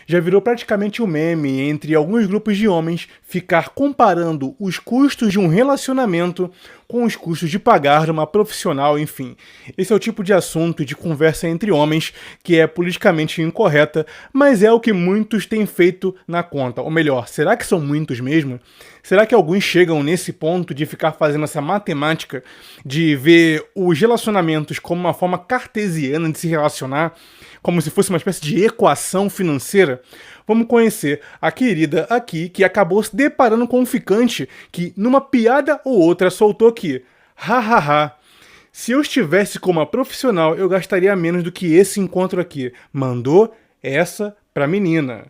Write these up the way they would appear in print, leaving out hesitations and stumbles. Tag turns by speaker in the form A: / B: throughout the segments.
A: Já virou praticamente um meme entre alguns grupos de homens ficar comparando os custos de um relacionamento com os custos de pagar uma profissional, enfim. Esse é o tipo de assunto de conversa entre homens que é politicamente incorreta, mas é o que muitos têm feito na conta. Ou melhor, será que são muitos mesmo? Será que alguns chegam nesse ponto de ficar fazendo essa matemática, de ver os relacionamentos como uma forma cartesiana de se relacionar, como se fosse uma espécie de equação financeira? Vamos conhecer a querida aqui, que acabou se deparando com um ficante que, numa piada ou outra, soltou que, hahaha, se eu estivesse como uma profissional, eu gastaria menos do que esse encontro aqui. Mandou essa pra menina.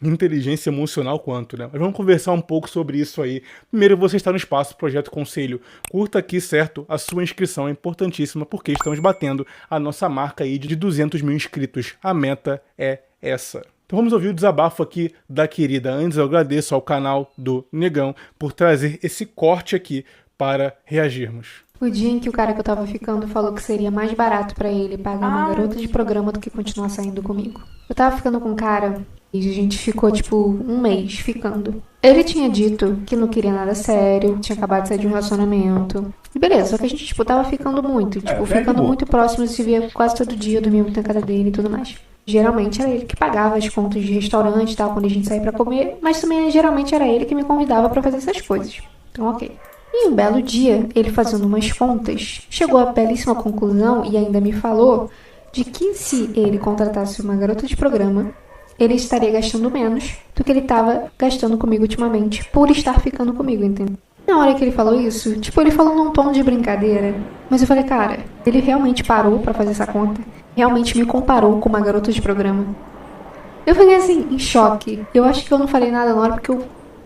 A: Inteligência emocional quanto, né? Mas vamos conversar um pouco sobre isso aí. Primeiro, você está no espaço Projeto Conselho. Curta aqui, certo? A sua inscrição é importantíssima, porque estamos batendo a nossa marca aí de 200 mil inscritos. A meta é essa. Então vamos ouvir o desabafo aqui da querida. Antes, eu agradeço ao canal do Negão por trazer esse corte aqui para reagirmos.
B: O dia em que o cara que eu tava ficando falou que seria mais barato pra ele pagar uma garota de programa do que continuar saindo comigo. Eu tava ficando com um cara e a gente ficou tipo um mês ficando. Ele tinha dito que não queria nada sério, tinha acabado de sair de um relacionamento. E beleza, só que a gente tipo tava ficando muito, ficando muito próximo, se via quase todo dia, dormia muito na casa dele e tudo mais. Geralmente era ele que pagava as contas de restaurante e tal, quando a gente saía pra comer, mas também geralmente era ele que me convidava pra fazer essas coisas. Então, ok. E um belo dia, ele fazendo umas contas, chegou à belíssima conclusão e ainda me falou de que se ele contratasse uma garota de programa, ele estaria gastando menos do que ele estava gastando comigo ultimamente, por estar ficando comigo, entendeu? Na hora que ele falou isso, tipo, ele falou num tom de brincadeira, mas eu falei, cara, ele realmente parou pra fazer essa conta? Realmente me comparou com uma garota de programa? Eu fiquei assim, em choque. Eu acho que eu não falei nada na hora porque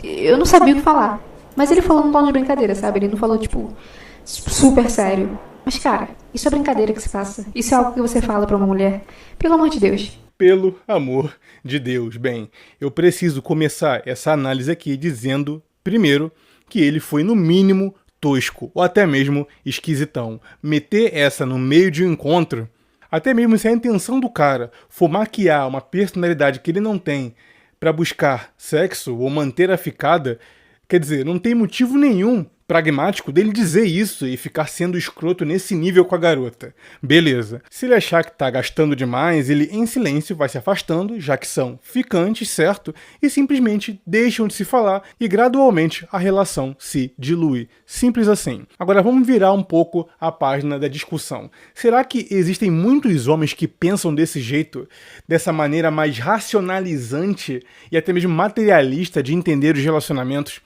B: eu não sabia o que falar. Mas ele falou num tom de brincadeira, sabe? Ele não falou, tipo, super sério. Mas, cara, isso é brincadeira que se passa. Isso é algo que você fala pra uma mulher. Pelo amor de Deus.
A: Pelo amor de Deus. Bem, eu preciso começar essa análise aqui dizendo, primeiro, que ele foi no mínimo tosco, ou até mesmo esquisitão. Meter essa no meio de um encontro, até mesmo se a intenção do cara for maquiar uma personalidade que ele não tem pra buscar sexo ou manter a ficada, quer dizer, não tem motivo nenhum pragmático dele dizer isso e ficar sendo escroto nesse nível com a garota. Beleza. Se ele achar que tá gastando demais, ele em silêncio vai se afastando, já que são ficantes, certo? E simplesmente deixam de se falar e gradualmente a relação se dilui. Simples assim. Agora vamos virar um pouco a página da discussão. Será que existem muitos homens que pensam desse jeito, dessa maneira mais racionalizante e até mesmo materialista de entender os relacionamentos?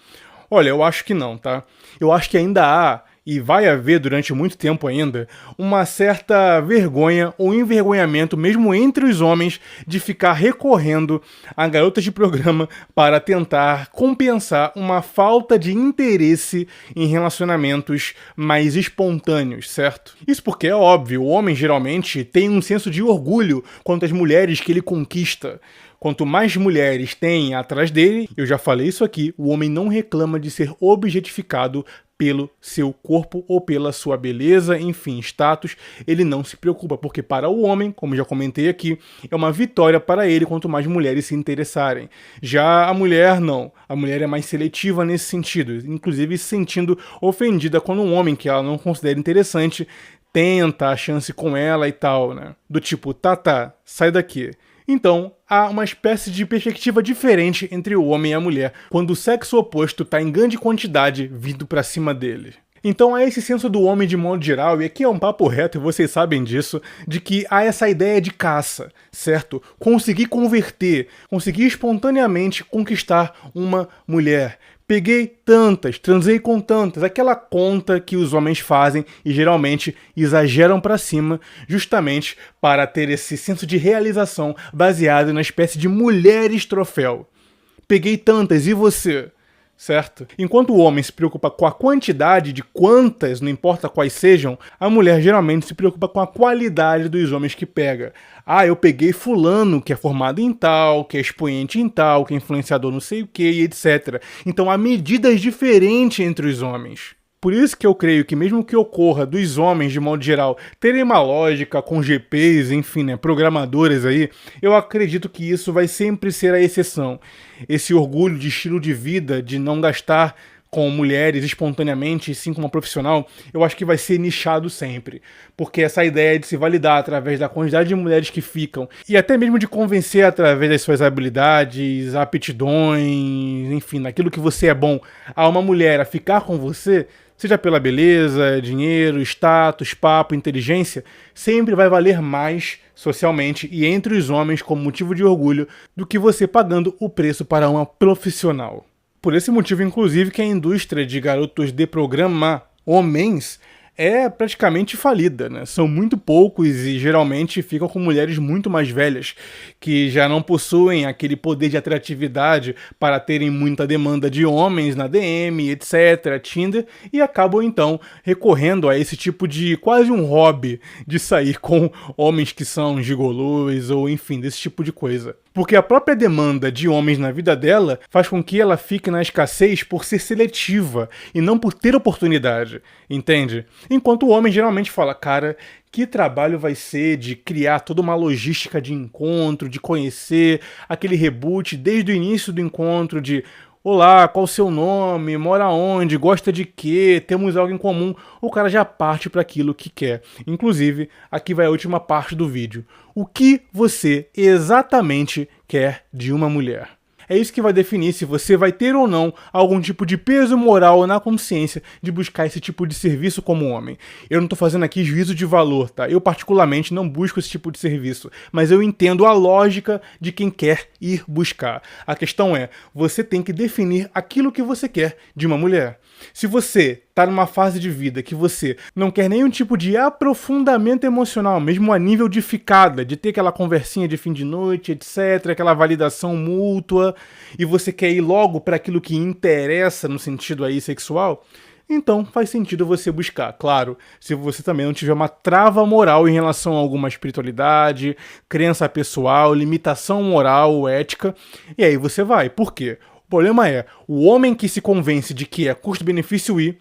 A: Olha, eu acho que não, tá? Eu acho que ainda há, e vai haver durante muito tempo ainda, uma certa vergonha ou envergonhamento, mesmo entre os homens, de ficar recorrendo a garotas de programa para tentar compensar uma falta de interesse em relacionamentos mais espontâneos, certo? Isso porque é óbvio, o homem geralmente tem um senso de orgulho quanto às mulheres que ele conquista. Quanto mais mulheres tem atrás dele, eu já falei isso aqui, o homem não reclama de ser objetificado pelo seu corpo ou pela sua beleza, enfim, status, ele não se preocupa, porque para o homem, como já comentei aqui, é uma vitória para ele quanto mais mulheres se interessarem. Já a mulher não, a mulher é mais seletiva nesse sentido, inclusive se sentindo ofendida quando um homem que ela não considera interessante tenta a chance com ela e tal, né? Do tipo, tá, sai daqui. Então, há uma espécie de perspectiva diferente entre o homem e a mulher, quando o sexo oposto está em grande quantidade vindo para cima dele. Então há esse senso do homem de modo geral, e aqui é um papo reto, e vocês sabem disso, de que há essa ideia de caça, certo? Conseguir converter, conseguir espontaneamente conquistar uma mulher. Peguei tantas, transei com tantas, aquela conta que os homens fazem e geralmente exageram pra cima, justamente para ter esse senso de realização baseado na espécie de mulheres troféu. Peguei tantas, e você? Certo? Enquanto o homem se preocupa com a quantidade de quantas, não importa quais sejam, a mulher geralmente se preocupa com a qualidade dos homens que pega. Ah, eu peguei fulano que é formado em tal, que é expoente em tal, que é influenciador não sei o que, e etc. Então há medidas diferentes entre os homens. Por isso que eu creio que mesmo que ocorra dos homens, de modo geral, terem uma lógica com GPs, enfim, né, programadores aí, eu acredito que isso vai sempre ser a exceção. Esse orgulho de estilo de vida, de não gastar com mulheres espontaneamente, e sim como profissional, eu acho que vai ser nichado sempre. Porque essa ideia de se validar através da quantidade de mulheres que ficam, e até mesmo de convencer através das suas habilidades, aptidões, enfim, naquilo que você é bom, a uma mulher a ficar com você, seja pela beleza, dinheiro, status, papo, inteligência, sempre vai valer mais socialmente e entre os homens como motivo de orgulho do que você pagando o preço para uma profissional. Por esse motivo, inclusive, que a indústria de garotos de programa homens é praticamente falida, né? São muito poucos e geralmente ficam com mulheres muito mais velhas, que já não possuem aquele poder de atratividade para terem muita demanda de homens na DM, etc., Tinder, e acabam então recorrendo a esse tipo de quase um hobby de sair com homens que são gigolôs ou enfim, desse tipo de coisa. Porque a própria demanda de homens na vida dela faz com que ela fique na escassez por ser seletiva e não por ter oportunidade, entende? Enquanto o homem geralmente fala, cara, que trabalho vai ser de criar toda uma logística de encontro, de conhecer aquele reboot desde o início do encontro, de olá, qual o seu nome, mora onde, gosta de quê, temos algo em comum, o cara já parte para aquilo que quer. Inclusive, aqui vai a última parte do vídeo. O que você exatamente quer de uma mulher? É isso que vai definir se você vai ter ou não algum tipo de peso moral na consciência de buscar esse tipo de serviço como homem. Eu não tô fazendo aqui juízo de valor, tá? Eu particularmente não busco esse tipo de serviço, mas eu entendo a lógica de quem quer ir buscar. A questão é, você tem que definir aquilo que você quer de uma mulher. Se você tá numa fase de vida que você não quer nenhum tipo de aprofundamento emocional, mesmo a nível de ficada, de ter aquela conversinha de fim de noite, etc., aquela validação mútua, e você quer ir logo para aquilo que interessa no sentido aí sexual, então faz sentido você buscar. Claro, se você também não tiver uma trava moral em relação a alguma espiritualidade, crença pessoal, limitação moral ou ética, e aí você vai. Por quê? O problema é, o homem que se convence de que é custo-benefício ir,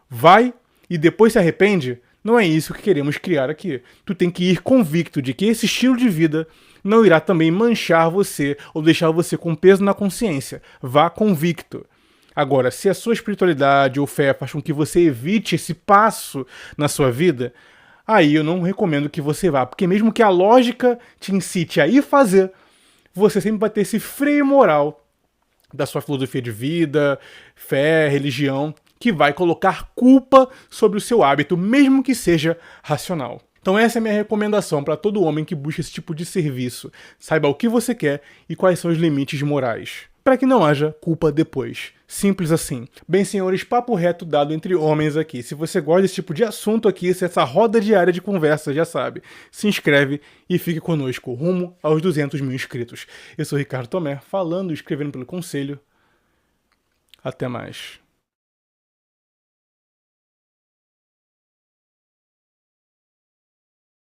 A: vai e depois se arrepende, não é isso que queremos criar aqui. Tu tem que ir convicto de que esse estilo de vida não irá também manchar você ou deixar você com peso na consciência. Vá convicto. Agora, se a sua espiritualidade ou fé faz com que você evite esse passo na sua vida, aí eu não recomendo que você vá, porque mesmo que a lógica te incite a ir fazer, você sempre vai ter esse freio moral da sua filosofia de vida, fé, religião, que vai colocar culpa sobre o seu hábito, mesmo que seja racional. Então essa é a minha recomendação para todo homem que busca esse tipo de serviço. Saiba o que você quer e quais são os limites morais, para que não haja culpa depois. Simples assim. Bem, senhores, papo reto dado entre homens aqui. Se você gosta desse tipo de assunto aqui, se essa roda diária de conversa, já sabe, se inscreve e fique conosco, rumo aos 200 mil inscritos. Eu sou Ricardo Tomé, falando e escrevendo pelo Conselho. Até mais.